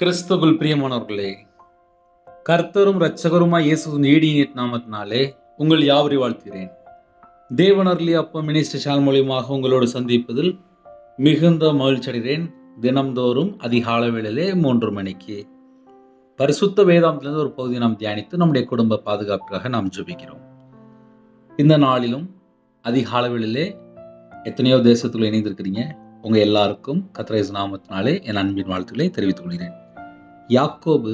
கிறிஸ்துவுக்குள் பிரியமானவர்களே, கர்த்தரும் இரட்சகருமாய் இயேசுவின் ஈடிய நாமத்தினாலே உங்கள் யாவரை வாழ்த்துகிறேன். தேவனருளிய அப்பம் மினிஸ்டர் சேனல் மூலியமாக உங்களோடு சந்திப்பதில் மிகுந்த மகிழ்ச்சி அடைகிறேன். தினம்தோறும் அதிகாலை வேளையிலே 3 மணிக்கு பரிசுத்த வேதாந்தத்திலிருந்து ஒரு பகுதியை நாம் தியானித்து நம்முடைய குடும்ப பாதுகாப்புக்காக நாம் ஜெபிக்கிறோம். இந்த நாளிலும் அதிகாலை வேளையிலே எத்தனையோ தேசத்தில் இணைந்திருக்கிறீங்க. உங்க எல்லாருக்கும் கர்த்தர் இயேசு நாமத்தினாலே என் அன்பின் வாழ்த்துக்களை தெரிவித்துக் கொள்கிறேன். யாக்கோபு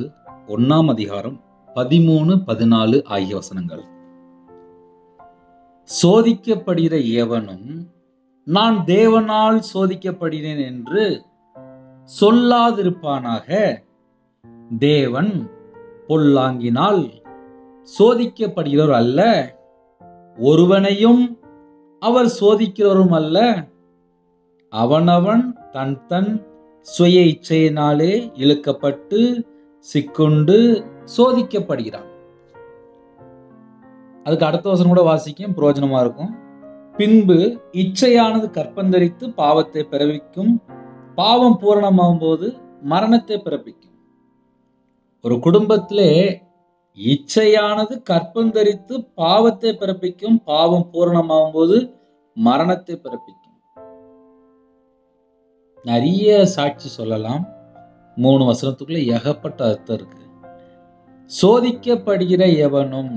1 அதிகாரம் 13, 14 ஆகிய வசனங்கள். சோதிக்கப்படுகிற எவனும் நான் தேவனால் சோதிக்கப்படுகிறேன் என்று சொல்லாதிருப்பானாக. தேவன் பொல்லாங்கினால் சோதிக்கப்படுகிறவர் அல்ல, ஒருவனையும் அவர் சோதிக்கிறவரும் அல்ல. அவனவன் தன் தன் சுய இச்சையினாலே இழுக்கப்பட்டு சிக்குண்டு சோதிக்கப்படுகிறான். அதுக்கு அடுத்த வசனம் கூட வாசிக்கும், பிரயோஜனமா இருக்கும். பின்பு இச்சையானது கற்பந்தரித்து பாவத்தை பிறப்பிக்கும், பாவம் பூரணமாகும் போது மரணத்தை பிறப்பிக்கும். ஒரு குடும்பத்திலே இச்சையானது கற்பந்தரித்து பாவத்தை பிறப்பிக்கும், பாவம் பூரணமாகும் போது மரணத்தை பிறப்பிக்கும். நிறைய சாட்சி சொல்லலாம். 3 வசனத்துக்குள்ள ஏகப்பட்ட அர்த்தம் இருக்கு. சோதிக்கப்படுகிற எவனும்,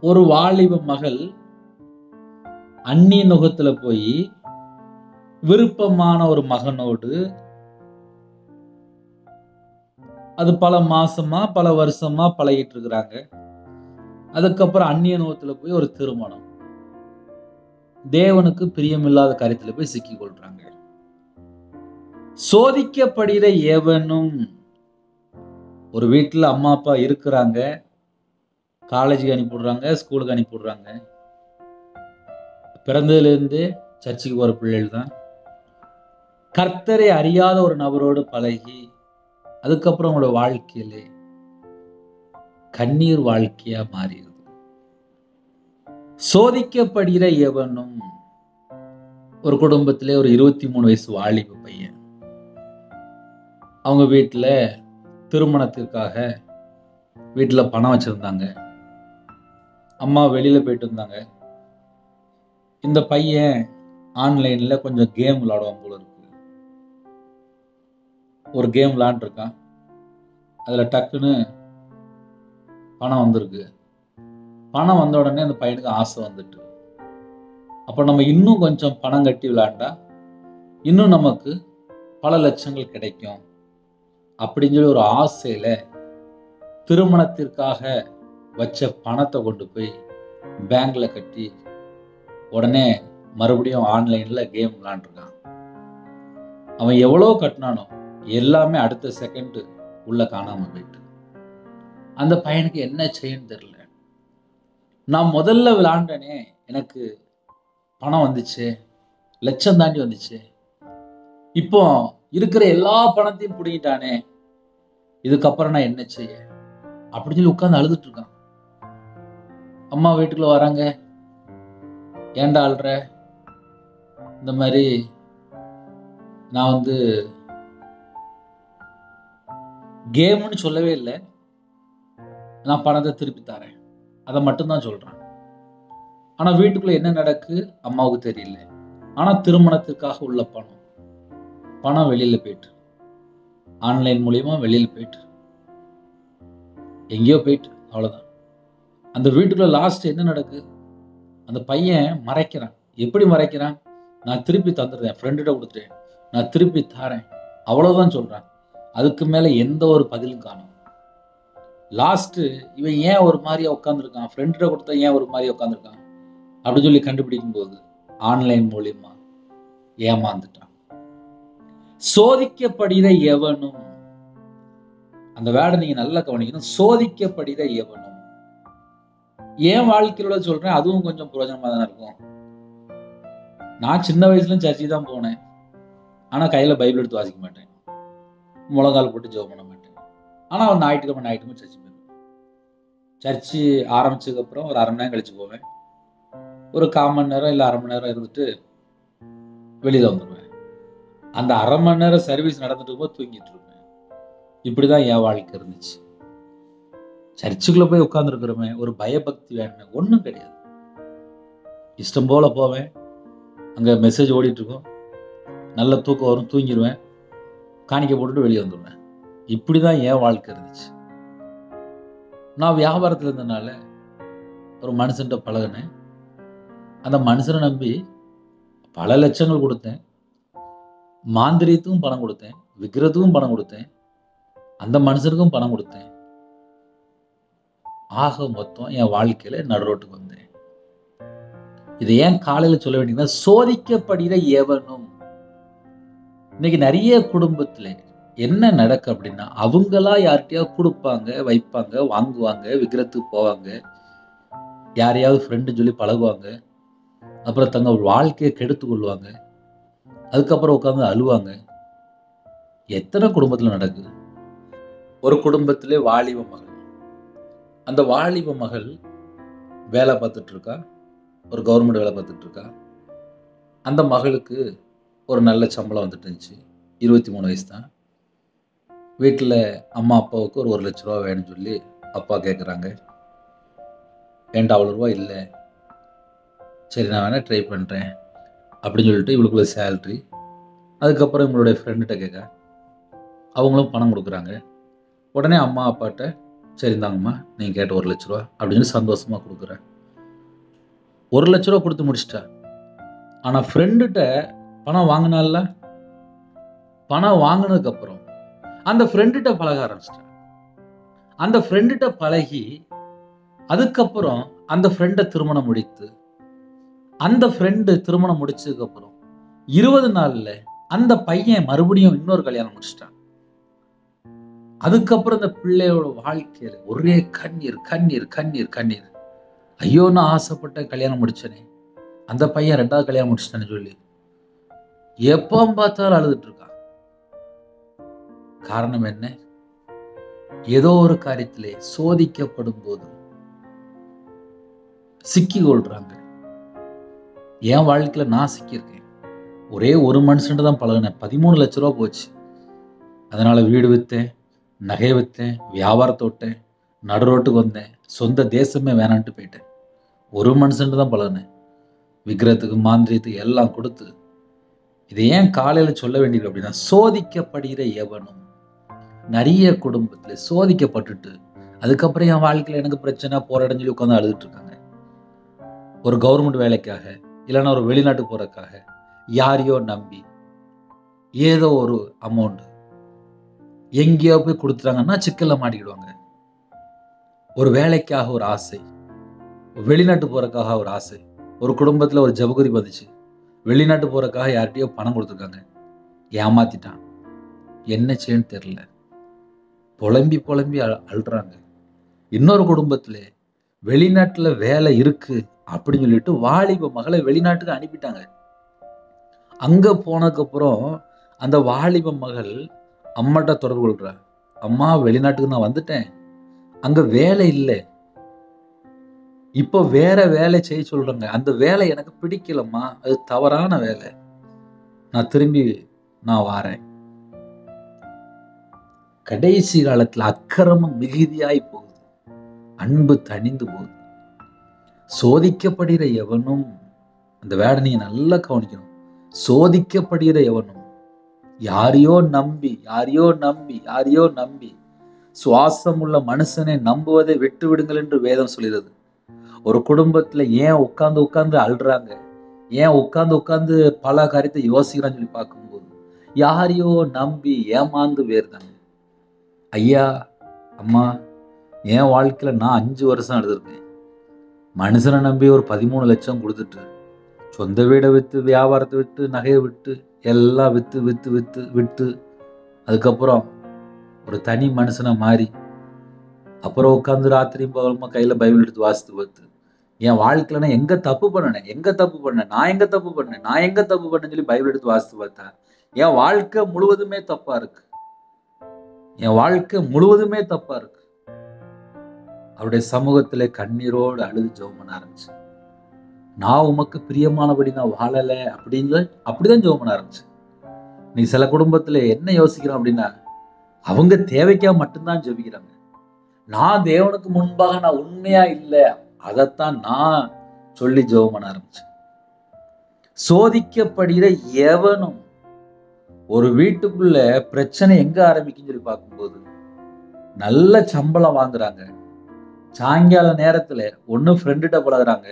ஒரு வாலிப மகள் அந்நிய நுகத்துல போய் விருப்பமான ஒரு மகனோடு அது பல மாசமா பல வருஷமா பழகிட்டு இருக்கிறாங்க. அதுக்கப்புறம் அந்நிய நுகத்துல போய் ஒரு திருமணம், தேவனுக்கு பிரியமில்லாத காரியத்துல போய் சிக்கிக் கொள்றாங்க. சோதிக்கப்படுகிற எவனும், ஒரு வீட்டுல அம்மா அப்பா இருக்கிறாங்க, காலேஜுக்கு அனுப்பிடுறாங்க, ஸ்கூலுக்கு அனுப்பிடுறாங்க. பிறந்ததுல இருந்து சர்ச்சுக்கு போற பிள்ளைகள் தான். கர்த்தரை அறியாத ஒரு நபரோடு பழகி அதுக்கப்புறம் அவங்களோட வாழ்க்கையிலே கண்ணீர் வாழ்க்கையா மாறிடுது. சோதிக்கப்படுகிற எவனும், ஒரு குடும்பத்திலே ஒரு 23 வயசு வாலிப பையன், அவங்க வீட்டுல திருமணத்திற்காக வீட்டுல பணம் வச்சிருந்தாங்க. அம்மா வெளியில போயிட்டு இருந்தாங்க. இந்த பையன் ஆன்லைன்ல கொஞ்சம் கேம் விளையாடுவான் போல இருக்கு. ஒரு கேம் விளையாண்டுருக்கான். அதுல டக்குன்னு பணம் வந்திருக்கு. பணம் வந்த உடனே அந்த பையனுக்கு ஆசை வந்துட்டு, அப்ப நம்ம இன்னும் கொஞ்சம் பணம் கட்டி விளையாண்டா இன்னும் நமக்கு பல லட்சங்கள் கிடைக்கும் அப்படின்னு சொல்லி ஒரு ஆசையில திருமணத்திற்காக வச்ச பணத்தை கொண்டு போய் பேங்க்ல கட்டி உடனே மறுபடியும் ஆன்லைன்ல கேம் விளையாண்டுருக்கான். அவன் எவ்வளவு கட்டினானோ எல்லாமே அடுத்த செகண்ட் உள்ள காணாம போயிட்டு. அந்த பையனுக்கு என்ன செய்யன்னு தெரியல. நான் முதல்ல விளையாண்டனே, எனக்கு பணம் வந்துச்சு, லட்சம் தாண்டி வந்துச்சு. இப்போ இருக்கிற எல்லா பணத்தையும் பிடிக்கிட்டானே, இதுக்கப்புறம் நான் என்ன செய்ய அப்படின்னு சொல்லி உட்கார்ந்து அழுதுட்டு இருக்கான். அம்மா வீட்டுக்குள்ள வராங்க. ஏன்டா அழுற? இந்த மாதிரி நான் கேம்னு சொல்லவே இல்லை, நான் பணத்தை திருப்பி தரேன், அதை மட்டும்தான் சொல்றான். ஆனா வீட்டுக்குள்ள என்ன நடக்கு அம்மாவுக்கு தெரியல. ஆனா திருமணத்திற்காக உள்ள பணம் வெளியில போயிட்டு, ஆன்லைன் மூலியமா வெளியில போயிட்டு, எங்கேயோ போயிட்டு, அவ்வளவுதான். அந்த வீட்டுக்குள்ள லாஸ்ட் என்ன நடக்கு, அந்த பையன் மறைக்கிறான். எப்படி மறைக்கிறான்? நான் திருப்பி தந்துடுறேன், ஃப்ரெண்டுகிட்ட கொடுத்துட்டேன், நான் திருப்பி தரேன், அவ்வளவுதான் சொல்றான். அதுக்கு மேல எந்த ஒரு பதிலும் காணும். லாஸ்ட் இவன் ஏன் ஒரு மாதிரியா உட்காந்துருக்கான், ஃப்ரெண்ட கொடுத்தா ஏன் ஒரு மாதிரியா உட்காந்துருக்கான் அப்படின்னு சொல்லி கண்டுபிடிக்கும் போது ஆன்லைன் மூலியமா ஏமாந்துட்டான். சோதிக்கப்படுகிற எவனும், அந்த வேர்டை நீங்க நல்லா கவனிக்கணும். சோதிக்கப்படுகிற எவனும். ஏன் வாழ்க்கையில சொல்றேன், அதுவும் கொஞ்சம் பிரயோஜனமா தானே இருக்கும். நான் சின்ன வயசுல சர்ச்சுக்கு தான் போனேன். ஆனா கையில பைபிள் எடுத்து வாசிக்க மாட்டேன், முழங்கால் போட்டு ஜெபம் பண்ண மாட்டேன். ஆனா அவன் ஞாயிற்றுக்கிழமை சர்ச்சு போயிருவேன். சர்ச்சு ஆரம்பிச்சதுக்கு அப்புறம் ஒரு 1/2 மணி நேரம் கழிச்சு போவேன். ஒரு 1/4 மணி நேரம் இல்லை 1/2 மணி நேரம் இருந்துட்டு வெளியில வந்துடுவேன். அந்த அரை மணி நேரம் சர்வீஸ் நடந்துட்டு இருக்கும்போது தூங்கிட்டு இருப்பேன். இப்படிதான் என் வாழ்க்கை இருந்துச்சு. சர்ச்சுக்குள்ள போய் உட்கார்ந்துருக்கிறோமே, ஒரு பயபக்தி வேணுமே, ஒன்றும் கிடையாது. இஷ்டம் போல போவேன், அங்க மெசேஜ் ஓடிட்டு இருக்கும், நல்ல தூக்கம் வரும், தூங்கிடுவேன், காணிக்க போட்டுட்டு வெளியே வந்துடுவேன். இப்படிதான் என் வாழ்க்கை இருந்துச்சு. நான் வியாபாரத்தில் இருந்தனால ஒரு மனுஷன்கிட்ட பழகினேன். அந்த மனுஷனை நம்பி பல லட்சங்கள் கொடுத்தேன், மாந்திரியத்துக்கும் பணம் கொடுத்தேன், விற்கிறதுக்கும் பணம் கொடுத்தேன், அந்த மனுஷனுக்கும் பணம் கொடுத்தேன். ஆக மொத்தம் என் வாழ்க்கையில நடுரோட்டுக்கு வந்தேன். இதை ஏன் காலையில சொல்ல வேண்டியதுன்னா, சோதிக்கப்படுகிற எவனும். இன்னைக்கு நிறைய குடும்பத்துல என்ன நடக்கு அப்படின்னா, அவங்களா யார்கிட்டயாவது கொடுப்பாங்க, வைப்பாங்க, வாங்குவாங்க, விக்கிரத்துக்கு போவாங்க, யாரையாவது ஃப்ரெண்டு சொல்லி பழகுவாங்க, அப்புறம் தங்க வாழ்க்கையை கெடுத்து கொள்வாங்க, அதுக்கப்புறம் உட்காந்து அழுவாங்க. எத்தனை குடும்பத்துல நடக்குது? ஒரு குடும்பத்திலே வாலிப மகள், அந்த வாலிப மகள் வேலை பார்த்துட்டு இருக்கா, ஒரு கவர்மெண்ட் வேலை பார்த்துட்டு இருக்கா. அந்த மகளுக்கு ஒரு நல்ல சம்பளம் வந்துட்டு இருந்துச்சு. 23 வயசு தான். வீட்டில் அம்மா அப்பாவுக்கு ஒரு 1,00,000 ரூபா வேணும்னு சொல்லி அப்பா கேட்குறாங்க. ஏன்டா அவ்வளோ ரூபா இல்லை, சரி நான் வேணால் ட்ரை பண்ணுறேன் அப்படின்னு சொல்லிட்டு இவளுக்குள்ள சேல்ரி. அதுக்கப்புறம் இவங்களுடைய ஃப்ரெண்டுகிட்ட கேட்க, அவங்களும் பணம் கொடுக்குறாங்க. உடனே அம்மா அப்பாட்ட, சரி இந்தாங்கம்மா நீங்கள் கேட்ட 1,00,000 ரூபா அப்படின்னு சந்தோஷமாக கொடுக்குறேன். 1,00,000 ரூபா கொடுத்து முடிச்சிட்டா. ஆனால் ஃப்ரெண்டுகிட்ட பணம் வாங்கினால, பணம் வாங்கினதுக்கப்புறம் அந்த ஃப்ரெண்டுகிட்ட பழக ஆரம்பிச்சிட்டா. அந்த ஃப்ரெண்டுகிட்ட பழகி அதுக்கப்புறம் அந்த ஃப்ரெண்டை திருமணம் முடித்து, அந்த ஃப்ரெண்டு திருமணம் முடிச்சதுக்கு அப்புறம் 20 நாள்ல அந்த பையன் மறுபடியும் இன்னொரு கல்யாணம் முடிச்சிட்டான். அதுக்கப்புறம் இந்த பிள்ளையோட வாழ்க்கையில ஒரே கண்ணீர் கண்ணீர் கண்ணீர் கண்ணீர். ஐயோ நான் ஆசைப்பட்ட கல்யாணம் முடிச்சனே, அந்த பையன் 2வது கல்யாணம் முடிச்சிட்டான்னு சொல்லி எப்போ பார்த்தாலும் அழுதுட்டு இருக்கான். காரணம் என்ன? ஏதோ ஒரு காரியத்திலே சோதிக்கப்படும் போது சிக்கி கொள்றாங்க. என் வாழ்க்கையில நான் சிக்கியிருக்கேன். ஒரே ஒரு மனுஷன்ட்டு தான் பழகினேன். 13 லட்ச ரூபா போச்சு. அதனால வீடு விற்றேன், நகை விற்றேன், வியாபாரத்தை விட்டேன், நடுரோட்டுக்கு வந்தேன், சொந்த தேசமே வேணான்ட்டு போயிட்டேன். ஒரு மனுஷன்ட்டு தான் பழகினேன். விக்கிரத்துக்கு மாந்திரியத்துக்கு எல்லாம் கொடுத்து. இதை ஏன் காலையில சொல்ல வேண்டியது அப்படின்னா, சோதிக்கப்படுகிற எவனும். நிறைய குடும்பத்துல சோதிக்கப்பட்டுட்டு அதுக்கப்புறம் என் வாழ்க்கையில எனக்கு பிரச்சனை போராட்டம் சொல்லி உட்காந்து அழுதுட்டு இருக்காங்க. ஒரு கவர்மெண்ட் வேலைக்காக, இல்லைன்னா ஒரு வெளிநாட்டுக்கு போறதுக்காக யாரையோ நம்பி ஏதோ ஒரு அமௌண்ட் எங்கேயோ போய் கொடுத்துட்டாங்கன்னா சிக்கல்ல மாட்டிக்கிடுவாங்க. ஒரு வேலைக்காக ஒரு ஆசை, வெளிநாட்டு போறதுக்காக ஒரு ஆசை. ஒரு குடும்பத்துல ஒரு ஜபகுரி வந்துச்சு, வெளிநாட்டு போறதுக்காக யார்கிட்டயோ பணம் கொடுத்துருக்காங்க, ஏமாத்திட்டான். என்ன செய்யன்னு தெரியல, புலம்பி புலம்பி அழுறாங்க. இன்னொரு குடும்பத்துல வெளிநாட்டுல வேலை இருக்கு அப்படின்னு சொல்லிட்டு வாலிப மகளை வெளிநாட்டுக்கு அனுப்பிட்டாங்க. அங்க போனதுக்கு அப்புறம் அந்த வாலிப மகள் அம்மாட்ட தொடர்பு கொள்றா. அம்மா வெளிநாட்டுக்கு நான் வந்துட்டேன், அங்க வேலை இல்லை, இப்போ வேற வேலை செய்ய சொல்றாங்க, அந்த வேலை எனக்கு பிடிக்கலம்மா, அது தவறான வேலை, நான் வாரேன். கடைசி காலத்துல அக்கிரமம் மிகுதியாய் போகுது, அன்பு தணிந்து போகுது. சோதிக்கப்படுகிற எவனும், அந்த வேடை நீங்க நல்லா கவனிக்கணும். சோதிக்கப்படுகிற எவனும் யாரையோ நம்பி யாரையோ நம்பி யாரையோ நம்பி சுவாசம் உள்ள மனுஷனை நம்புவதை விட்டு விடுங்கள் என்று வேதம் சொல்கிறது. ஒரு குடும்பத்துல ஏன் உட்கார்ந்து உட்கார்ந்து அழுறாங்க, ஏன் உட்கார்ந்து உட்கார்ந்து பல காரியத்தை யோசிக்கிறான்னு சொல்லி பார்க்கும்போது யாரையோ நம்பி ஏமாந்து போயிருந்தாங்க. ஐயா அம்மா, என் வாழ்க்கையில நான் 5 வருஷம் அழுதுருக்கேன். மனுஷனை நம்பி ஒரு 13 லட்சம் கொடுத்துட்டு, சொந்த வீடை விற்று, வியாபாரத்தை விட்டு, நகையை விட்டு, எல்லாம் விற்று விற்று விற்று விட்டு, அதுக்கப்புறம் ஒரு தனி மனுஷனை மாறி, அப்புறம் உட்காந்து ராத்திரியும் பகலுமா கையில பைபிள் எடுத்து வாசித்து பார்த்து, என் வாழ்க்கையில நான் எங்க தப்பு பண்ணேன், நான் எங்க தப்பு பண்ணேன்னு சொல்லி பைபிள் எடுத்து வாசித்து பார்த்தா என் வாழ்க்கை முழுவதுமே தப்பா இருக்கு. அவருடைய சமூகத்திலே கண்ணீரோடு அழுது ஜெபம் பண்ண ஆரம்பிச்சு. நான் உமக்கு பிரியமானபடி நான் வாழல அப்படிதான் ஜெபம் பண்ண ஆரம்பிச்சேன். நீ சில குடும்பத்துல என்ன யோசிக்கிறோம் அப்படின்னா, அவங்க தேவைக்கா மட்டும்தான் ஜெபிக்கிறாங்க. நான் தேவனுக்கு முன்பாக நான் உண்மையா இல்லை, அதைத்தான் நான் சொல்லி ஜெபம் பண்ண ஆரம்பிச்சேன். சோதிக்கப்படுகிற எவனும், ஒரு வீட்டுக்குள்ள பிரச்சனை எங்க ஆரம்பிக்குன்னு சொல்லி பார்க்கும்போது, நல்ல சம்பளம் வாங்குறாங்க, சாயங்கால நேரத்துல ஒண்ணு ஃப்ரெண்டுகிட்ட பழகுறாங்க,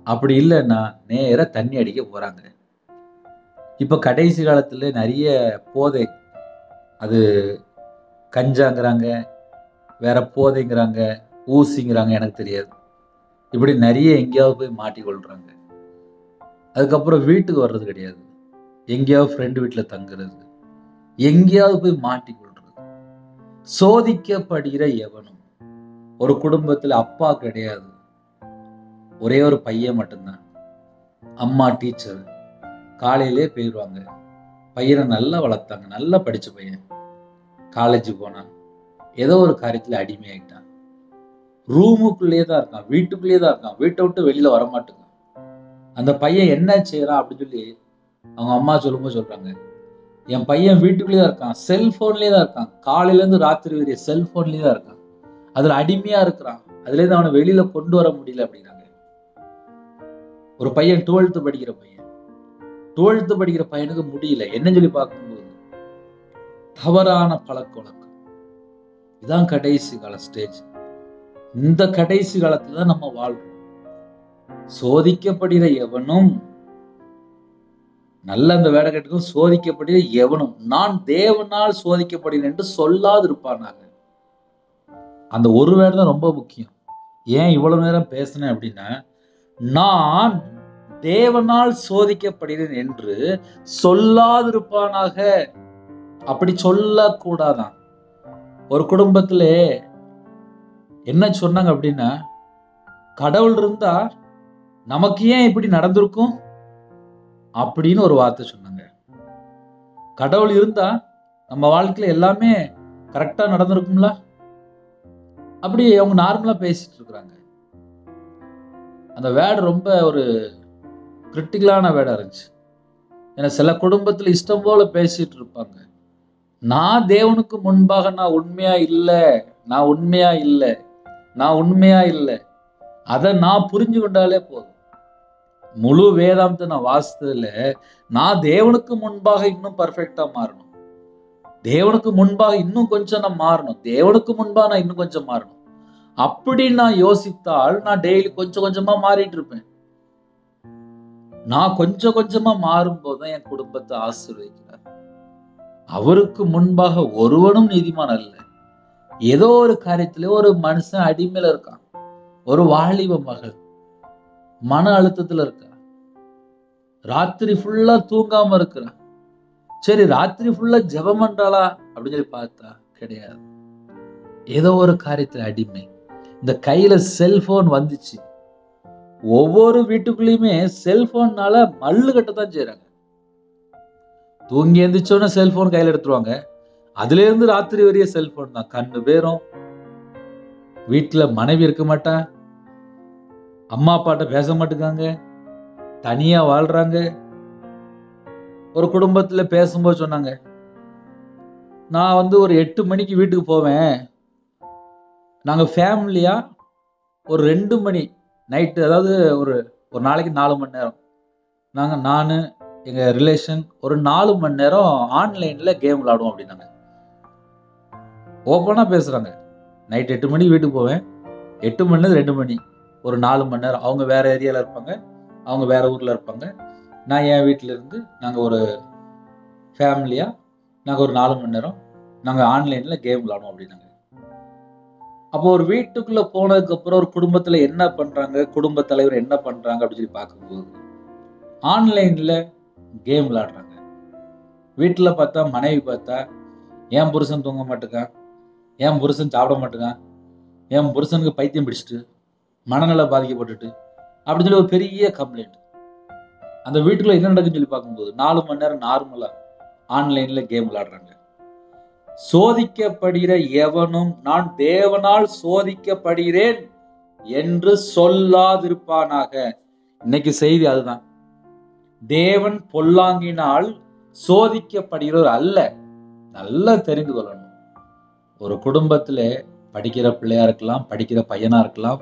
அப்படி இல்லைன்னா நேர தண்ணி அடிக்க போறாங்க. இப்ப கடைசி காலத்துல நிறைய போதை, அது கஞ்சாங்கிறாங்க, வேற போதைங்கிறாங்க, ஊசிங்கிறாங்க, எனக்கு தெரியாது. இப்படி நிறைய எங்கேயாவது போய் மாட்டிக்கொள்றாங்க. அதுக்கப்புறம் வீட்டுக்கு வர்றது கிடையாது, எங்கேயாவது ஃப்ரெண்டு வீட்டில் தங்குறது, எங்கேயாவது போய் மாட்டிக்கொள்றது. சோதிக்கப்படுகிற எவனும், ஒரு குடும்பத்துல அப்பா கிடையாது, ஒரே ஒரு பையன் மட்டும்தான், அம்மா டீச்சர், காலையிலே போயிடுவாங்க. பையனை நல்லா வளர்த்தாங்க, நல்லா படிச்ச பையன், காலேஜ் போனான், ஏதோ ஒரு காரியத்துல அடிமையாயிட்டான், ரூமுக்குள்ளேயே தான் இருக்கான், வீட்டுக்குள்ளேயே தான் இருக்கான், வீட்டை விட்டு வெளியில வரமாட்டேங்க. அந்த பையன் என்ன செய்யறான் அப்படின்னு சொல்லி அவங்க அம்மா சொல்லும்போது சொல்றாங்க, என் பையன் வீட்டுக்குள்ளேயே தான் இருக்கான், செல்போன்லயே தான் இருக்கான், காலையில இருந்து ராத்திரி வரைய செல்போன்லயே தான் இருக்கான், அதுல அடிமையா இருக்கிறான், அதுல இருந்து அவனை வெளியில கொண்டு வர முடியல அப்படிங்கிறாங்க. ஒரு பையன் 12th படிக்கிற பையன், 12th படிக்கிற பையனுக்கு முடியல. என்னன்னு சொல்லி பார்க்கும்போது தவறான பழக்க வழக்கம். இதான் கடைசி கால ஸ்டேஜ். இந்த கடைசி காலத்துலதான் நம்ம வாழ்றோம். சோதிக்கப்படுகிற எவனும், நல்ல அந்த வேலை கேட்டுக்கும், சோதிக்கப்படுகிற எவனும் நான் தேவனால் சோதிக்கப்படுகிறேன் என்று சொல்லாதிருப்பானாங்க. அந்த ஒரு வேலை தான் ரொம்ப முக்கியம். ஏன் இவ்வளவு நேரம் பேசினேன் அப்படின்னா, நான் தேவனால் சோதிக்கப்படுகிறேன் என்று சொல்லாதிருப்பானாக. அப்படி சொல்லக்கூடாதான். ஒரு குடும்பத்துல என்ன சொன்னாங்க அப்படின்னா, கடவுள் இருந்தா நமக்கு ஏன் இப்படி நடந்திருக்கும் அப்படின்னு ஒரு வார்த்தை சொன்னாங்க. கடவுள் இருந்தா நம்ம வாழ்க்கையில எல்லாமே கரெக்டா நடந்திருக்கும்ல, அப்படி அவங்க நார்மலா பேசிட்டு இருக்கிறாங்க. அந்த வேர்டு ரொம்ப ஒரு கிரிட்டிக்கலான வேர்டா இருந்துச்சு. ஏன்னா சில குடும்பத்துல இஷ்டம் போல பேசிட்டு இருப்பாங்க. நான் தேவனுக்கு முன்பாக நான் உண்மையா இல்லை, நான் உண்மையா இல்லை, நான் உண்மையா இல்லை, அதை நான் புரிஞ்சு கொண்டாலே போதும். முழு வேதாந்தத்தை நான் வாசித்ததுல நான் தேவனுக்கு முன்பாக இன்னும் பர்ஃபெக்டா மாறணும், தேவனுக்கு முன்பாக இன்னும் கொஞ்சம் நான் மாறணும், தேவனுக்கு முன்பாக நான் இன்னும் கொஞ்சம் மாறணும். அப்படி நான் யோசித்தால் நான் டெய்லி கொஞ்சம் கொஞ்சமா மாறிட்டு இருப்பேன். நான் கொஞ்சம் கொஞ்சமா மாறும் போதுதான் என் குடும்பத்தை ஆசீர்வதிக்கிறார். அவருக்கு முன்பாக ஒருவனும் நீதிமான் அல்ல. ஏதோ ஒரு காரியத்திலே ஒரு மனுஷன் அடிமையில இருக்கான், ஒரு வாலிப மகள் மன அழுத்தத்துல இருக்கா, ராத்திரி ஃபுல்லா தூங்காம இருக்கிறான். சரி, ராத்திரி ஃபுல்லா ஜெபம் பண்றாளா அப்படின்னு சொல்லி பார்த்தா கிடையாது. ஏதோ ஒரு காரியத்துல அடிமை. இந்த கையில செல்போன் வந்துச்சு, ஒவ்வொரு வீட்டுக்குள்ளயுமே செல்போன்னால மல்லு கட்டத்தான் செய்யறாங்க. தூங்கி எந்திரிச்சோன்னு செல்போன் கையில எடுத்துருவாங்க, அதுல இருந்து ராத்திரி வரைய செல்போன் தான். கண்ணு பேரும், வீட்டுல மனைவி இருக்க மாட்டா, அம்மா அப்பாட்ட பேச மாட்டேங்காங்க, தனியா வாழ்றாங்க. ஒரு குடும்பத்துல பேசும்போது சொன்னாங்க, நான் ஒரு 8 மணிக்கு வீட்டுக்கு போவேன், நாங்க ஃபேமிலியா ஒரு 2 மணி நைட்டு, அதாவது ஒரு நாளைக்கு 4 மணி நேரம் நான் எங்க ரிலேஷன் ஒரு 4 மணி நேரம் ஆன்லைன்ல கேம் விளையாடுவோம் அப்படின்னாங்க. ஓப்பனா பேசுறாங்க. நைட் 8 மணிக்கு வீட்டுக்கு போவேன், 8 மணிலேருந்து 2 மணி, ஒரு 4 மணி நேரம். அவங்க வேற ஏரியால இருப்பாங்க, அவங்க வேற ஊர்ல இருப்பாங்க, நான் என் வீட்டுல இருந்து நாங்க ஒரு ஃபேமிலியா நாங்க ஒரு 4 மணி நேரம் நாங்க ஆன்லைன்ல கேம் விளையாடுவோம் அப்படின்னாங்க. அப்போ ஒரு வீட்டுக்குள்ள போனதுக்கு அப்புறம் ஒரு குடும்பத்துல என்ன பண்றாங்க, குடும்ப தலைவர் என்ன பண்றாங்க அப்படின்னு சொல்லி பார்க்கும்போது ஆன்லைன்ல கேம் விளையாடுறாங்க. வீட்டுல பார்த்தா மனைவி பார்த்தா, என் புருஷன் தூங்க மாட்டேங்கான், என் புருஷன் சாப்பிட மாட்டேங்கான், என் புருஷனுக்கு பைத்தியம் பிடிச்சிட்டு மனநல பாதிக்கப்பட்டுட்டு அப்படின்னு சொல்லி ஒரு பெரிய கம்ப்ளைண்ட். அந்த வீட்டுக்குள்ள என்ன நடக்குன்னு சொல்லி பார்க்கும்போது 4 மணி நேரம் நார்மலா ஆன்லைன்ல கேம் விளையாடுறாங்க. சோதிக்கப்படுகிற எவனும் நான் தேவனால் சோதிக்கப்படுகிறேன் என்று சொல்லாதிருப்பானாக. இன்னைக்கு செய்தி அதுதான். தேவன் பொல்லாங்கினால் சோதிக்கப்படுகிறவர் அல்ல. நல்லா தெரிந்து கொள்ளணும். ஒரு குடும்பத்துல படிக்கிற பிள்ளையா இருக்கலாம், படிக்கிற பையனா இருக்கலாம்,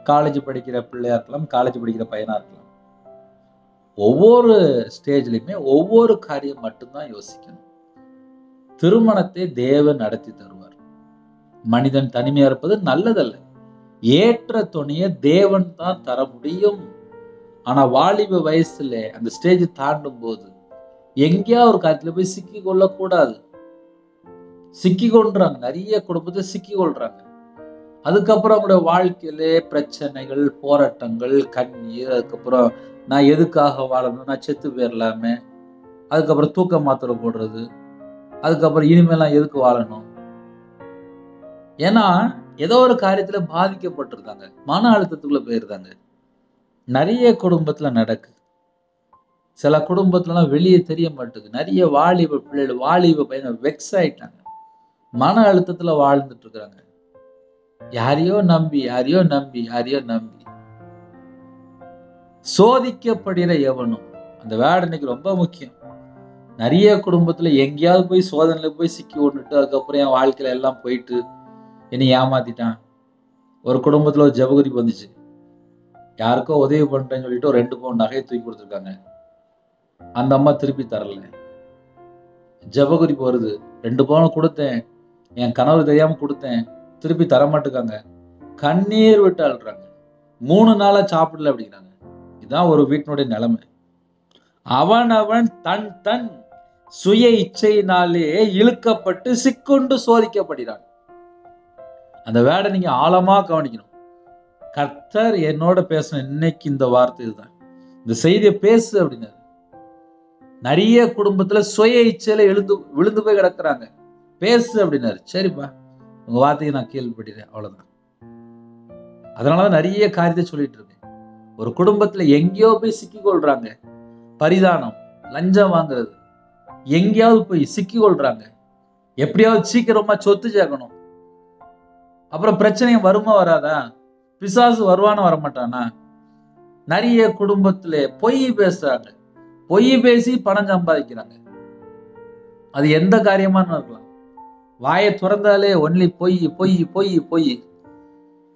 காலேஜ் படிக்கிற பிள்ளையா இருக்கலாம், காலேஜ் படிக்கிற பையனா இருக்கலாம். ஒவ்வொரு ஸ்டேஜ்லயுமே ஒவ்வொரு காரியம் மட்டும்தான் யோசிக்கணும். திருமணத்தை தேவன் நடத்தி தருவார். மனிதன் தனிமையா இருப்பது நல்லதல்ல. ஏற்ற துணையை தேவன் தான் தர முடியும். ஆனா வாலிப வயசுல அந்த ஸ்டேஜ் தாண்டும் போது எங்கேயா ஒரு காரியத்துல போய் சிக்கி கொள்ளக்கூடாது. சிக்கி கொள்றாங்க, நிறைய குடும்பத்தை சிக்கி கொள்றாங்க. அதுக்கப்புறம் அவங்களுடைய வாழ்க்கையில பிரச்சனைகள், போராட்டங்கள், கண்ணீர், அதுக்கப்புறம் நான் எதுக்காக வாழணும், நான் செத்து போயிடலாமே, அதுக்கப்புறம் தூக்க மாத்திரை போடுறது, அதுக்கப்புறம் இனிமேலாம் எதுக்கு வாழணும். ஏன்னா ஏதோ ஒரு காரியத்துல பாதிக்கப்பட்டிருக்காங்க, மன அழுத்தத்துக்குள்ள போயிருந்தாங்க. நிறைய குடும்பத்துல நடக்குது. சில குடும்பத்துலலாம் வெளியே தெரிய மாட்டேங்குது. நிறைய வாலிப பிள்ளைகள், வாலிப பையன் வெக்ஸ் ஆயிட்டாங்க, மன அழுத்தத்துல வாழ்ந்துட்டு இருக்கிறாங்க. யாரையோ நம்பி யாரையோ நம்பி யாரையோ நம்பி. சோதிக்கப்படுகிற எவனும், அந்த வேர்டு இன்னைக்கு ரொம்ப முக்கியம். நிறைய குடும்பத்துல எங்கேயாவது போய் சோதனையில போய் சிக்கி ஒண்ணுட்டு அதுக்கப்புறம் என் வாழ்க்கையில எல்லாம் போயிட்டு என்னை ஏமாத்திட்டான். ஒரு குடும்பத்துல ஒரு ஜெபகுறிப்பு வந்துச்சு. யாருக்கோ உதவி பண்றேன்னு சொல்லிட்டு ஒரு 2 பவுன் நகையை தூக்கி கொடுத்துருக்காங்க. அந்த அம்மா திருப்பி தரல. ஜெபகுறிப்பு வருது, 2 பவுன் கொடுத்தேன், என் கனவு தெரியாம கொடுத்தேன், திருப்பி தர மாட்டேங்காங்க. கண்ணீர் விட்டு அழுறாங்க. 3 நாளா சாப்பிடல அப்படிங்கிறாங்க. இதுதான் ஒரு வீட்டினுடைய நிலைமை. அவன் தன் தன் சுய இச்சையினாலே இழுக்கப்பட்டு சிக்குண்டு சோதிக்கப்படுகிறான். அந்த வேர்டை நீங்க ஆழமா கவனிக்கணும். கர்த்தர் என்னோட பேசணும் இன்னைக்கு இந்த வார்த்தை இதுதான். இந்த செய்தியை பேசு அப்படின்னாரு. நிறைய குடும்பத்துல சுய இச்சையில விழுந்து போய் கிடக்குறாங்க. பேசு அப்படின்னாரு. சரிப்பா, உங்க வார்த்தையை நான் கேள்விப்பட்டேன், அவ்வளவுதான். அதனாலதான் நிறைய காரியத்தை சொல்லிட்டு இருக்கேன். ஒரு குடும்பத்துல எங்கேயோ போய் சிக்கி கொள்றாங்க. பரிதானம், லஞ்சம் வாங்குறது, எங்கேயாவது போய் சிக்கி கொள்றாங்க. எப்படியாவது சீக்கிரமா சொத்து சேர்க்கணும். அப்புறம் பிரச்சனையும் வருமா வராதா? பிசாசு வருவான வரமாட்டானா? நிறைய குடும்பத்துல பொய் பேசுறாங்க. பொய் பேசி பணம் சம்பாதிக்கிறாங்க. அது எந்த காரியமா இருக்கலாம். வாயை திறந்தாலே ஒன்லி பொய் பொய் பொய் பொய்.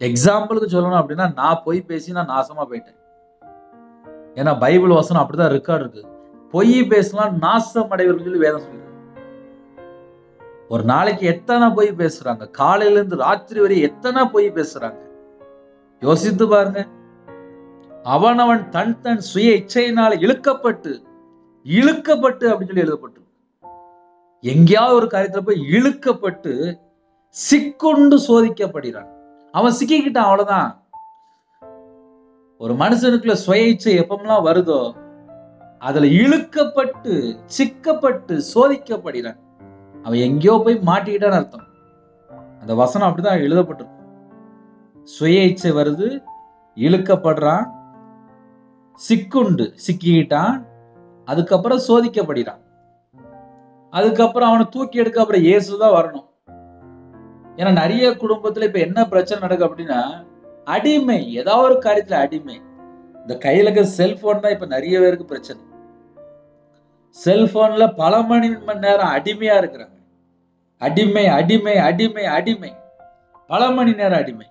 எக்ஸாம்பிளுக்கு சொல்லணும் அப்படின்னா, நான் பொய் பேசி நான் நாசமா போயிட்டேன். ஏன்னா பைபிள் வசனம் அப்படிதான் ரெக்கார்டு இருக்கு. பொய் பேசலாம் நாசம் அடைவர்கள் சொல்லி வேதம் சொல்லுது. ஒரு நாளைக்கு எத்தனை பொய் பேசுறாங்க, காலையில இருந்து ராத்திரி வரை எத்தனை பொய் பேசுறாங்க, யோசித்து பாருங்க. அவனவன் தன் தன் சுய இச்சையினால இழுக்கப்பட்டு அப்படின்னு சொல்லி எழுதப்பட்டு, எங்கேயாவது ஒரு காரியத்துல போய் இழுக்கப்பட்டு சிக்குண்டு சோதிக்கப்படுகிறான். அவன் சிக்கிக்கிட்டான், அவ்வளவுதான். ஒரு மனுஷனுக்குள்ள சுய இச்சை எப்பமெல்லாம் வருதோ அதுல இழுக்கப்பட்டு சிக்கப்பட்டு சோதிக்கப்படுகிறான். அவன் எங்கேயோ போய் மாட்டிக்கிட்டான்னு அர்த்தம். அந்த வசனம் அப்படிதான் எழுதப்பட்டிருக்கு. சுய இச்சை வருது, இழுக்கப்படுறான், சிக்கிக்கிட்டான், அதுக்கப்புறம் சோதிக்கப்படுகிறான். அதுக்கப்புறம் அவனை தூக்கி எடுக்க அப்புறம் இயேசுதான் வரணும். ஏன்னா நிறைய குடும்பத்துல இப்ப என்ன பிரச்சனை நடக்கு அப்படின்னா, அடிமை, ஏதாவது ஒரு காரியத்துல அடிமை. இந்த கையில இருக்க செல்போன் தான் இப்ப நிறைய பேருக்கு பிரச்சனை. செல்போன்ல பல மணி நேரம் அடிமையா இருக்கிறாங்க. அடிமை அடிமை அடிமை அடிமை, பல மணி நேரம் அடிமை.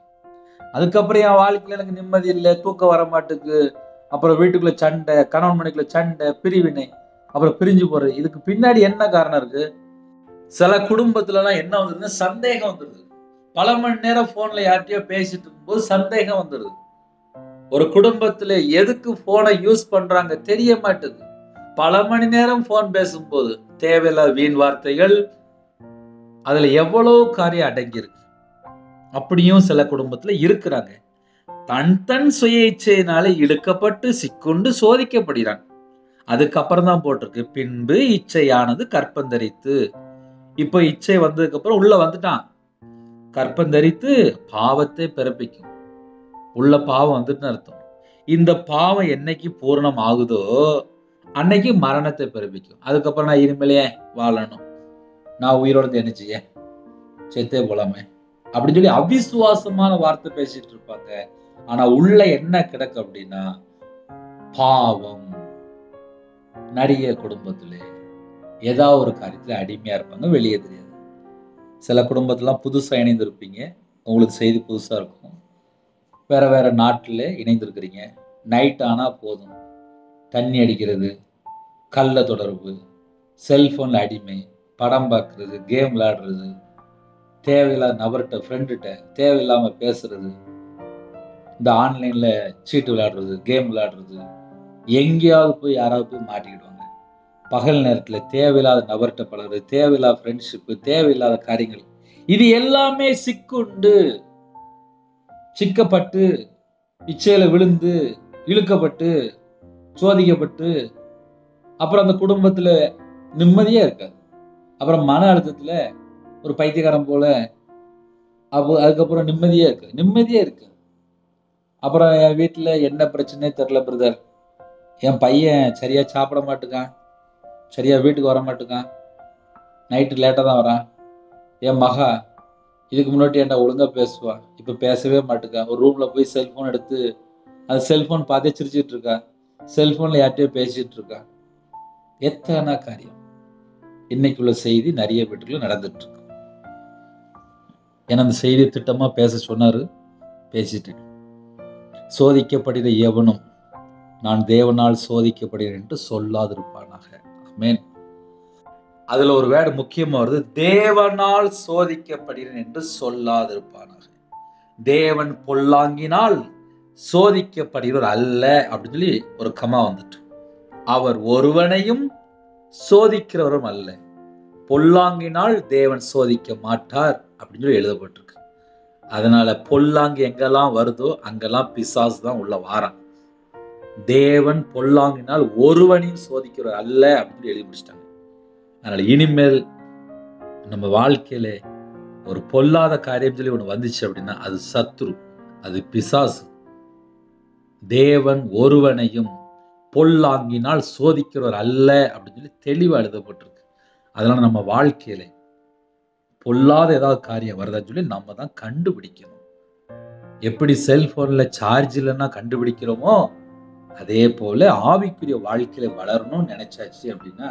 அதுக்கப்புறம் என் வாழ்க்கையில எனக்கு நிம்மதி இல்லை, தூக்கம் வர மாட்டுக்கு, அப்புறம் வீட்டுக்குள்ள சண்டை, கணவன் மணிக்குள்ள சண்டை, பிரிவினை, அப்புறம் பிரிஞ்சு போறது. இதுக்கு பின்னாடி என்ன காரணம் இருக்கு? சில குடும்பத்துல எல்லாம் என்ன வந்துருதுன்னா, சந்தேகம் வந்துருது. பல மணி நேரம் போன்ல யார்கிட்டயோ பேசிட்டு இருக்கும்போது சந்தேகம் வந்துருது. ஒரு குடும்பத்துல எதுக்கு போனை யூஸ் பண்றாங்க தெரிய மாட்டேங்குது. பல மணி நேரம் போன் பேசும்போது தேவையில்லாத வீண் வார்த்தைகள், அதுல எவ்வளவு காரியம் அடங்கியிருக்கு. அப்படியும் சில குடும்பத்துல இருக்கிறாங்க. தன் தன் சுய இச்சையினால இழுக்கப்பட்டு சிக்குண்டு சோதிக்கப்படுகிறான். அதுக்கப்புறம் தான் போட்டிருக்கு, பின்பு இச்சையானது கற்பந்தரித்து. இப்ப இச்சை வந்ததுக்கு அப்புறம் உள்ள வந்துட்டான். கற்பந்தரித்து பாவத்தை பிறப்பிக்கும். உள்ள பாவம் வந்துட்டுன்னு அர்த்தம். இந்த பாவம் என்னைக்கு பூரணம் ஆகுதோ அன்னைக்கு மரணத்தை பிறப்பிக்கும். அதுக்கப்புறம் நான் இனிமேலே வாழணும், நான் உயிரோட என்ன செய்ய, செத்தே போலாமே அப்படின்னு சொல்லி அவிசுவாசமான வார்த்தை பேசிட்டு இருப்பாங்க. ஆனா உள்ள என்ன கிடக்கு அப்படின்னா பாவம். நிறைய குடும்பத்திலே ஏதாவது ஒரு காரியத்தில் அடிமையாக இருப்பாங்க, வெளியே தெரியாது. சில குடும்பத்திலாம் புதுசாக இணைந்திருப்பீங்க, உங்களுக்கு செய்தி புதுசாக இருக்கும். வேறு வேறு நாட்டில் இணைந்திருக்கிறீங்க. நைட் ஆனால் போதும், தண்ணி அடிக்கிறது, கள்ள தொடர்பு, செல்ஃபோனில் அடிமை, படம் பார்க்குறது, கேம் விளையாடுறது, தேவையில்லாத நபர்கிட்ட ஃப்ரெண்டுகிட்ட தேவையில்லாமல் பேசுறது, இந்த ஆன்லைனில் சீட்டு விளையாடுறது, கேம் விளையாடுறது, எங்கேயாவது போய் யாராவது போய் மாட்டிக்கிடுவாங்க. பகல் நேரத்தில் தேவையில்லாத நபர்கிட்ட பழகுறது, தேவையில்லாத ஃப்ரெண்ட்ஷிப்பு, தேவையில்லாத காரியங்கள், இது எல்லாமே சிக்குண்டு, சிக்கப்பட்டு, இச்சையில விழுந்து, இழுக்கப்பட்டு, சோதிக்கப்பட்டு, அப்புறம் அந்த குடும்பத்தில் நிம்மதியாக இருக்காது. அப்புறம் மன அழுத்தத்தில் ஒரு பைத்தியக்காரன் போல, அதுக்கப்புறம் நிம்மதியாக இருக்கு. அப்புறம் என் வீட்டில் என்ன பிரச்சனையே தெரில பிரதர், என் பையன் சரியாக சாப்பிட மாட்டேங்கான், சரியாக வீட்டுக்கு வர மாட்டேங்கான், நைட்டு லேட்டாக தான் வரான், என் மகா இதுக்கு முன்னாடி என்ன ஒழுங்காக பேசுவா, இப்போ பேசவே மாட்டேங்கான், ஒரு ரூமில் போய் செல்ஃபோன் எடுத்து அது செல்ஃபோன் பார்த்தே சிரிச்சிட்டு இருக்கா, செல்ஃபோனில் யார்கிட்டயோ பேசிகிட்டு இருக்கா. எத்தனை காரியம் இன்னைக்குள்ள செய்தி நிறைய வீட்டுக்குள்ள நடந்துட்டு இருக்கு. ஏன்னா அந்த செய்தி திட்டமாக பேச சொன்னார், பேசிட்டு. சோதிக்கப்படுகிற எவனும் நான் தேவனால் சோதிக்கப்படுகிறேன் என்று சொல்லாதிருப்பானாக. ஆமென். அதுல ஒரு வேர்டு முக்கியமா வருது, தேவனால் சோதிக்கப்படுகிறேன் என்று சொல்லாதிருப்பானாக. தேவன் பொல்லாங்கினால் சோதிக்கப்படுகிறவர் அல்ல அப்படின்னு சொல்லி ஒரு கமா வந்துட்டு, அவர் ஒருவனையும் சோதிக்கிறவரும் அல்ல, பொல்லாங்கினால் தேவன் சோதிக்க மாட்டார் அப்படின்னு சொல்லி எழுதப்பட்டிருக்கு. அதனால பொல்லாங்கு எங்கெல்லாம் வருதோ அங்கெல்லாம் பிசாசு தான் உள்ள வாரான். தேவன் பொல்லாங்கினால் ஒருவனையும் சோதிக்கிறவர் அல்ல அப்படின்னு எழுதி முடிச்சிட்டாங்க. அதனால இனிமேல் நம்ம வாழ்க்கையில ஒரு பொல்லாத காரியம் சொல்லி ஒன்று வந்துச்சு அப்படின்னா அது சத்துரு, அது பிசாசு. தேவன் ஒருவனையும் பொல்லாங்கினால் சோதிக்கிறவர் அல்ல அப்படின்னு சொல்லி தெளிவாக எழுதப்பட்டிருக்கு. அதனால நம்ம வாழ்க்கையில பொல்லாத ஏதாவது காரியம் வருதான்னு சொல்லி நம்ம தான் கண்டுபிடிக்கணும். எப்படி செல்போன்ல சார்ஜ் இல்லைன்னா கண்டுபிடிக்கிறோமோ அதே போல ஆவிக்குரிய வாழ்க்கையில வளரணும்னு நினைச்சாச்சு அப்படின்னா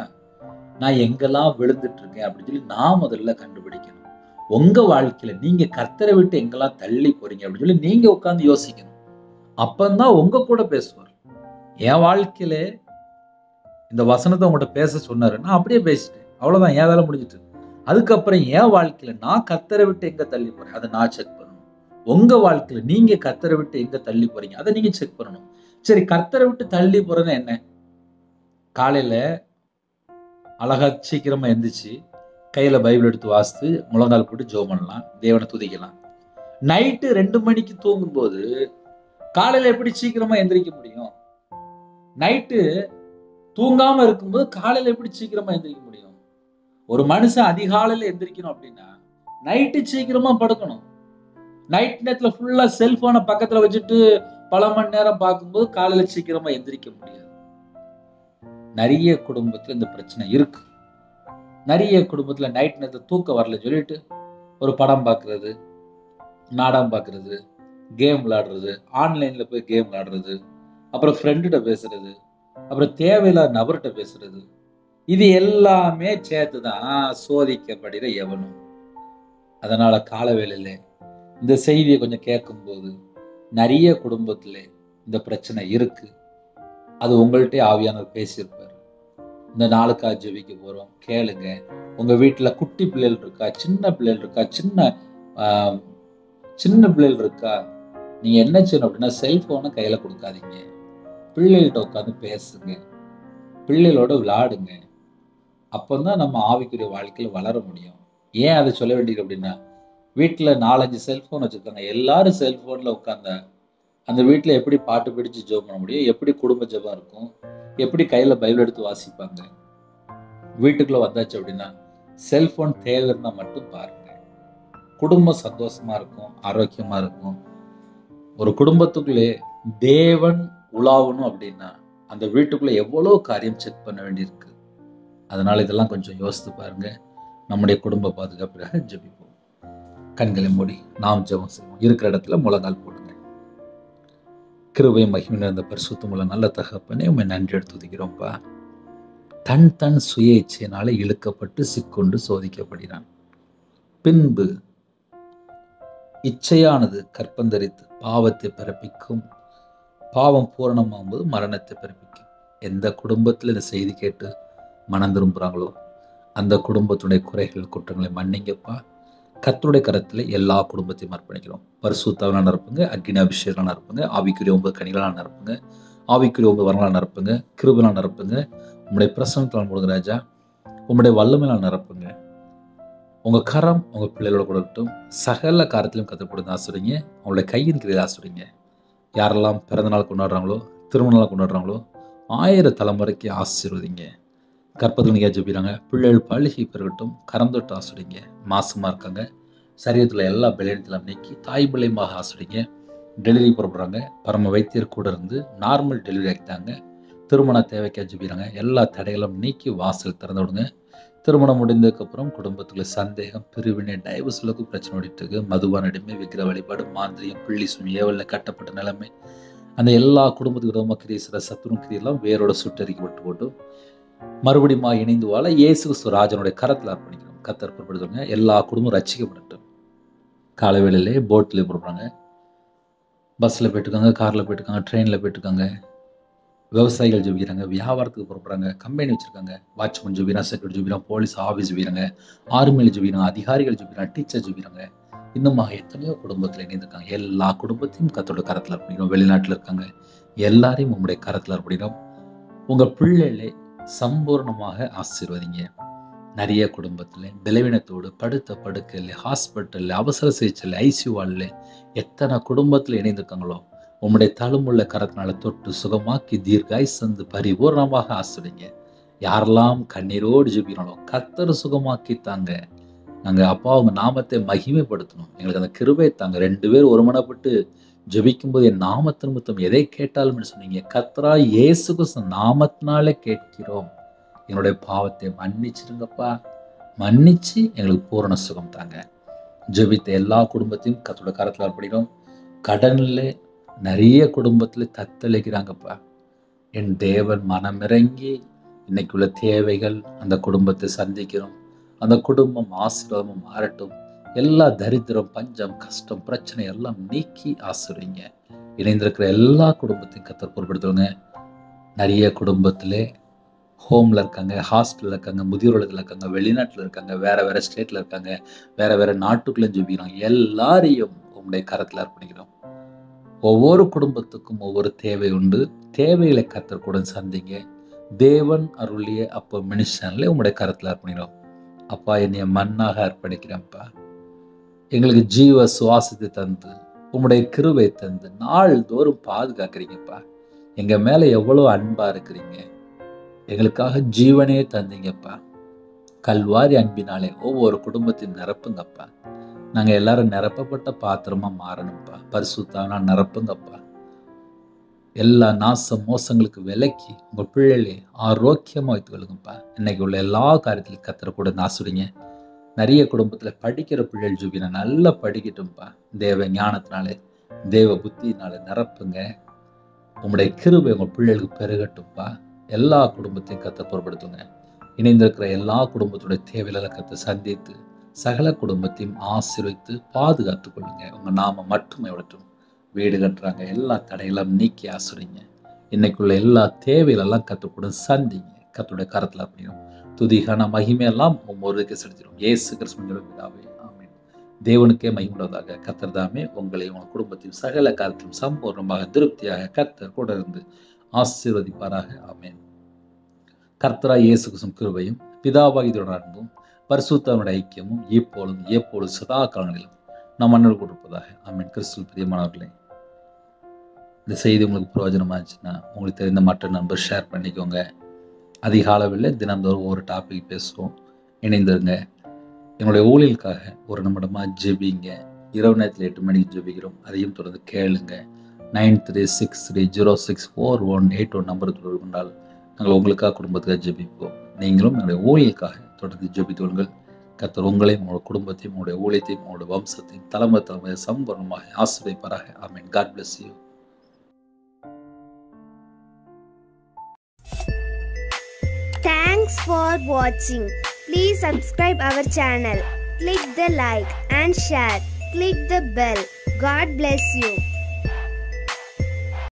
நான் எங்கெல்லாம் விழுந்துட்டு இருக்கேன் அப்படின்னு சொல்லி நான் முதல்ல கண்டுபிடிக்கணும். உங்க வாழ்க்கையில நீங்க கர்த்தரை விட்டு எங்கெல்லாம் தள்ளி போறீங்க அப்படின்னு சொல்லி நீங்க உட்கார்ந்து யோசிக்கணும். அப்பந்தான் உங்க கூட பேசுவார். என் வாழ்க்கையில இந்த வசனத்தை உங்கள்கிட்ட பேச சொன்னாரு, நான் அப்படியே பேசிட்டேன், அவ்வளவுதான், என் வேலை முடிஞ்சிட்டு. அதுக்கப்புறம் என் வாழ்க்கையில நான் கர்த்தரை விட்டு எங்க தள்ளி போறேன் அதை நான் செக் பண்ணணும். உங்க வாழ்க்கையில நீங்க கர்த்தரை விட்டு எங்க தள்ளி போறீங்க அதை நீங்க செக் பண்ணணும். சரி, கர்த்தரை விட்டு தள்ளி போறதுன்னு என்ன? காலையில அழகா சீக்கிரமா எந்திரிச்சு கையில பைபிள் எடுத்து வாசித்து முழங்கால் போட்டு ஜெபம் பண்ணலாம், தேவனை துதிக்கலாம். நைட்டு 2 மணிக்கு தூங்கும்போது காலையில எப்படி சீக்கிரமா எந்திரிக்க முடியும்? நைட்டு தூங்காம இருக்கும்போது காலையில எப்படி சீக்கிரமா எந்திரிக்க முடியும்? ஒரு மனுஷன் அதிகாலையில எந்திரிக்கணும் அப்படின்னா நைட்டு சீக்கிரமா படுக்கணும். நைட் நேரத்துல ஃபுல்லா செல்போனை பக்கத்துல வச்சுட்டு பல மணி நேரம் பார்க்கும்போது காலையில சீக்கிரமா எந்திரிக்க முடியாது. நிறைய குடும்பத்துல இந்த பிரச்சனை இருக்கு. நிறைய குடும்பத்துல நைட் நேரத்துல தூக்கம் வரல சொல்லிட்டு ஒரு படம் பார்க்கறது, நாடகம் பார்க்கறது, கேம் விளையாடுறது, ஆன்லைன்ல போய் கேம் விளையாடுறது, அப்புறம் ஃப்ரெண்டுகிட்ட பேசுறது, அப்புறம் தேவையில்லாத நபர்கிட்ட பேசுறது, இது எல்லாமே சேர்த்துதான் சோதிக்கப்படுகிற எவனும். அதனால கால வேளையில இந்த செய்தியை கொஞ்சம் கேட்கும்போது நிறைய குடும்பத்துல இந்த பிரச்சனை இருக்கு. அது உங்கள்கிட்ட ஆவியானவர் பேசியிருப்பார். இந்த நாளுக்காக ஜெபிக்க போறோம், கேளுங்க. உங்க வீட்டுல குட்டி பிள்ளைகள் இருக்கா, சின்ன பிள்ளைகள் இருக்கா, சின்ன பிள்ளைகள் இருக்கா, நீங்க என்ன செய்யணும் அப்படின்னா செல்போனை கையில கொடுக்காதீங்க. பிள்ளைகள்கிட்ட உட்காந்து பேசுங்க, பிள்ளைகளோட விளையாடுங்க. அப்பந்தான் நம்ம ஆவிக்குரிய வாழ்க்கையில வளர முடியும். ஏன் அதை சொல்ல வேண்டியது அப்படின்னா, வீட்டுல 4-5 செல்போன் வச்சிருக்காங்க, எல்லாரும் செல்போன்ல உட்கார்ந்தா அந்த வீட்டுல எப்படி பாட்டு பிடிச்சு ஜெபம் பண்ண முடியும்? எப்படி குடும்ப ஜெபம் இருக்கும்? எப்படி கையில பைபிள் எடுத்து வாசிப்பாங்க? வீட்டுக்குள்ள வந்தாச்சு அப்படின்னா செல்போன் தேவைன்னா மட்டும் பாருங்க. குடும்பம் சந்தோஷமா இருக்கும், ஆரோக்கியமா இருக்கும். ஒரு குடும்பத்துக்குள்ளே தேவன் உலாவணும் அப்படின்னா அந்த வீட்டுக்குள்ள எவ்வளவு காரியம் செக் பண்ண வேண்டியிருக்கு. அதனால இதெல்லாம் கொஞ்சம் யோசித்து பாருங்க. நம்முடைய குடும்ப பாதுகாப்புக்காக ஜெபிப்போம். கண்களை மூடி நாம் ஜெபம் செய்வோம். இருக்கிற இடத்துல முழங்கால் போடுங்க. கிருபை மகிமை நிறைந்த பரிசுத்தமுள்ள நல்ல தகப்பனே, உம்மை நன்றி எடுத்து துதிக்கிறோம்ப்பா. தன் சுய இச்சையினால இழுக்கப்பட்டு சிக்கொண்டு சோதிக்கப்படுகிறான். பின்பு இச்சையானது கற்பந்தரித்து பாவத்தை பிறப்பிக்கும். பாவம் பூரணமாகும்போது மரணத்தை பிறப்பிக்கும். எந்த குடும்பத்தில் இந்த செய்தி கேட்டு மனம் திரும்புகிறாங்களோ அந்த குடும்பத்துடைய குறைகள் குற்றங்களை மன்னிங்கப்பா. கர்த்தருடைய கரத்தில் எல்லா குடும்பத்தையும் அர்ப்பணிக்கிறோம். பரிசுத்தாவினால் நிரப்புங்க, அக்கினி அபிஷேகத்தால் நிரப்புங்க, ஆவிக்குரிய 9 கனிகளால் நிரப்புங்க, ஆவிக்குரிய 9 வரங்களால் நிரப்புங்க, கிருபையால் நிரப்புங்க, உங்களுடைய பிரசன்னத்தால் மூடுங்க ராஜா, உங்களுடைய வல்லமையால் நிரப்புங்க. உங்கள் கரம் உங்கள் பிள்ளைகளோட கூட இருக்கட்டும். சகல காரத்திலும் கற்றுக் ஆசிரியங்க. அவங்களுடைய கையின் கிரியை ஆசிரியங்க. யாரெல்லாம் பிறந்தநாள் கொண்டாடுறாங்களோ, திருமண நாள் கொண்டாடுறாங்களோ 1000 தலைமுறைக்கு ஆசீர்வதிங்க. கற்பத்தில் நீங்கள் ஜெபிக்கிறாங்க, பிள்ளைகள் பழுகி பெருகட்டும், கரம் தொட்டு ஆசிரியங்க. மாசமாக இருக்காங்க, சரீரத்தில் எல்லா பலவீனத்தையும் நீக்கி தாய் பிள்ளையமாக ஆசிரியங்க. டெலிவரி புறப்படுறாங்க, பரம வைத்தியர் கூட இருந்து நார்மல் டெலிவரி ஆகிட்டாங்க. திருமண தேவைக்காக ஜெபிக்கிறாங்க, எல்லா தடைகளும் நீக்கி வாசல் திறந்து விடுங்க. திருமணம் முடிந்ததுக்கப்புறம் குடும்பத்துக்குள்ள சந்தேகம், பிரிவினை, டைவர்ஸ் அளவுக்கு பிரச்சனை ஓடிட்டு இருக்கு. மதுபான அடிமை, விக்கிர வழிபாடு, மாந்திரியம், பிள்ளி சுமி, ஏவலில் கட்டப்பட்ட நிலைமை, அந்த எல்லா குடும்பத்துக்கு விதமாக கிரியை சத்துரும் கிரியெல்லாம் வேரோட சுட்டரிக்கப்பட்டு போட்டு மறுபடியும் இணைந்து வாழ இயேசு கிறிஸ்து ராஜனுடைய கரத்தில் அர்ப்பணிக்கிறோம். கர்த்தர் பொறுப்படுத்துங்க. எல்லா குடும்பம் ரட்சிக்கப்படட்டும். காலை வேளையிலே போட்டில் போடுறாங்க, பஸ்ஸில் போயிட்டுருக்காங்க, காரில் போயிட்டுருக்காங்க, ட்ரெயினில் போயிட்டுருக்காங்க. விவசாயிகள் ஜெபிக்கிறாங்க, வியாபாரத்துக்கு புறப்படுறாங்க, கம்பெனி வச்சுருக்காங்க, வாட்ச்மேன் ஜெபிக்கிறாங்க, செக்யூரிட்டி ஜெபிக்கிறாங்க, போலீஸ் ஆஃபீஸ் ஜெபிக்கிறாங்க, ஆர்மியில் ஜெபிக்கிறாங்க, அதிகாரிகள் ஜெபிக்கிறாங்க, டீச்சர் ஜெபிக்கிறாங்க. இன்னுமாக எத்தனையோ குடும்பத்தில் இணைந்திருக்காங்க. எல்லா குடும்பத்தையும் கர்த்தருடைய கரத்தில் அர்ப்பணிக்கிறோம். வெளிநாட்டில் இருக்காங்க, எல்லாரையும் உங்களுடைய கரத்தில் அர்ப்பணிக்கிறோம். உங்கள் பிள்ளைகளே சம்பூர்ணமாக ஆசீர்வதிங்க. நிறைய குடும்பத்தில் பலவீனத்தோடு படுத்த படுக்கையில், ஹாஸ்பிட்டலில், அவசர சிகிச்சையில், ஐசியூவாலில் எத்தனை குடும்பத்தில் இணைந்திருக்காங்களோ உம்முடைய தழும்புள்ள கரத்தினால தொட்டு சுகமாக்கி தீர்காயுசு பரிபூர்ணமாக ஆசிரியங்க. யாரெல்லாம் கண்ணீரோடு ஜெபிக்கிறாங்களோ கர்த்தர் சுகமாக்கி தாங்க. நாங்கள் அப்பா உங்க நாமத்தை மகிமைப்படுத்தணும், எங்களுக்கு அந்த கிருபை தாங்க. 2 பேர் ஒருமனப்பட்டு ஜெபிக்கும்போது என் நாமத்து நிமித்தம் எதை கேட்டாலும் சொன்னீங்க. கர்த்தரா இயேசு கிறிஸ்து நாமத்தினாலே கேட்கிறோம், என்னுடைய பாவத்தை மன்னிச்சிருங்கப்பா, மன்னிச்சு எங்களுக்கு பூரண சுகம் தாங்க. ஜெபித்த எல்லா குடும்பத்தையும் கர்த்தருடைய கரத்தில் அர்ப்பணிக்கிறோம். கடனில் நிறைய குடும்பத்தில் தத்தளிக்கிறாங்கப்பா. என் தேவன் மனமிறங்கி இன்னைக்குள்ள தேவைகள் அந்த குடும்பத்தை சந்திக்கிறோம். அந்த குடும்பம் ஆசீர்வாதமும் மாறட்டும். எல்லா தரித்திரம், பஞ்சம், கஷ்டம், பிரச்சனை எல்லாம் நீக்கி ஆசீர்வதிங்க. இணைந்திருக்கிற எல்லா குடும்பத்தையும் கர்த்தர் பொறுப்படுத்துவாங்க. நிறைய குடும்பத்திலே ஹோமில் இருக்காங்க, ஹாஸ்டலில் இருக்காங்க, முதியோர் இல்லத்தில் இருக்காங்க, வெளிநாட்டில் இருக்காங்க, வேறு ஸ்டேட்டில் இருக்காங்க, வேறு நாட்டுக்குள்ளே ஜெபிக்கிறாங்க. எல்லாரையும் உங்களுடைய கரத்தில் அர்ப்பணிக்கிறோம். ஒவ்வொரு குடும்பத்துக்கும் ஒவ்வொரு தேவை உண்டு. தேவைகளை கர்த்தர் கூட சந்திங்க. தேவன் அருளிய அப்போ மினிஸ்டன்ல உங்களுடைய கரத்தில் அர்ப்பணிக்கிறோம். அப்பா, என்னைய மண்ணாக அர்ப்பணிக்கிறேன்ப்பா. எங்களுக்கு ஜீவ சுவாசத்தை தந்து உங்களுடைய கிருபை தந்து நாள்தோறும் பாதுகாக்கிறீங்கப்பா. எங்க மேல எவ்வளவு அன்பா இருக்கிறீங்க. எங்களுக்காக ஜீவனே தந்தீங்கப்பா. கல்வாரி அன்பினாலே ஒவ்வொரு குடும்பத்தையும் நிரப்புங்கப்பா. நாங்கள் எல்லாரும் நிரப்பப்பட்ட பாத்திரமா மாறணும்ப்பா. பரிசுத்தாவினால் நிரப்புங்கப்பா. எல்லா நாச மோசங்களுக்கு விலக்கி உங்கள் பிள்ளைகளே ஆரோக்கியமாக வைத்துக்கொள்ளுங்கப்பா. இன்னைக்கு உள்ள எல்லா காரியத்திலும் கர்த்தர் கூட ஆசீர்வதிங்க. நிறைய குடும்பத்தில் படிக்கிற பிள்ளைகள் ஜெபினா நல்லா படிக்கட்டும்ப்பா. தேவ ஞானத்தினாலே, தேவ புத்தினாலே நிரப்புங்க. உங்களுடைய கிருபை உங்கள் பிள்ளைகளுக்கு பெருகட்டும்ப்பா. எல்லா குடும்பத்தையும் கர்த்தர் பொறுப்படுத்துங்க. இணைந்திருக்கிற எல்லா குடும்பத்துடைய தேவையில கர்த்தர் சந்தித்து சகல குடும்பத்தையும் ஆசீர்வதித்து பாதுகாத்துக் கொள்ளுங்க. உங்க நாம மட்டுமே விடட்டும். வீடு கட்டுறாங்க, எல்லா தடையெல்லாம் நீக்கி ஆசீர்வதிங்க. இன்னைக்குள்ள எல்லா தேவைகளெல்லாம் கர்த்தர் கூட சந்திங்க. கர்த்தருடைய கரத்தில் அப்படியும் துதிகான மகிமையெல்லாம் ஒவ்வொருவருக்கு செலுத்திடும். இயேசு கிறிஸ்துவின் பிதாவே, ஆமென். தேவனுக்கே மகிமையுள்ளதாக. கர்த்தர் தாமே உங்களை உங்கள் குடும்பத்தையும் சகல காலத்திலும் சம்பூர்ணமாக திருப்தியாக கர்த்தர் கூட இருந்து ஆசீர்வதிப்பாராக. ஆமென். கர்த்தராகிய இயேசு கிறிஸ்துவின் கிருபையும் பிதாவாகிய அன்பும் பரிசுத்தனுடைய ஐக்கியமும் எப்பொழுதும் சதா காலங்களிலும் நம் மன்னர் கொடுப்பதாக. ஆமென். கிறிஸ்துவில் பிரியமானவர்களே, இந்த செய்தி உங்களுக்கு பிரயோஜனமா இருந்துச்சுன்னா உங்களுக்கு தெரிந்த மற்ற நண்பர் ஷேர் பண்ணிக்கோங்க. அதிக அளவில் தினந்தோறும் ஒரு டாபிக் பேசுவோம். இணைந்திருங்க. என்னுடைய ஊழியலுக்காக ஒரு நிமிடமா ஜெபிங்க. இரவு நேரத்தில் 8 மணிக்கு ஜெபிக்கிறோம். அதையும் தொடர்ந்து கேளுங்க. 9363064181 நம்பருக்கு தொடர்பு கொண்டால் நாங்கள் உங்களுக்காக குடும்பத்துக்காக ஜெபிப்போம். நீங்களும் என்னுடைய ஊழியலுக்காக தொடர்ந்து ஜெபித்து கொள்ளுங்கள். கர்த்தர் உங்களையும் உங்களுடைய குடும்பத்தையும் உங்களுடைய ஊழியத்தையும் உங்களுடைய வம்சத்தையும் தலைமுறை சம்பூர்ணமாக ஆசீர்வதிப்பாராக. ஆமென். God bless you. Thanks for watching. Please subscribe our channel. Click the like and share. Click the bell. God bless you.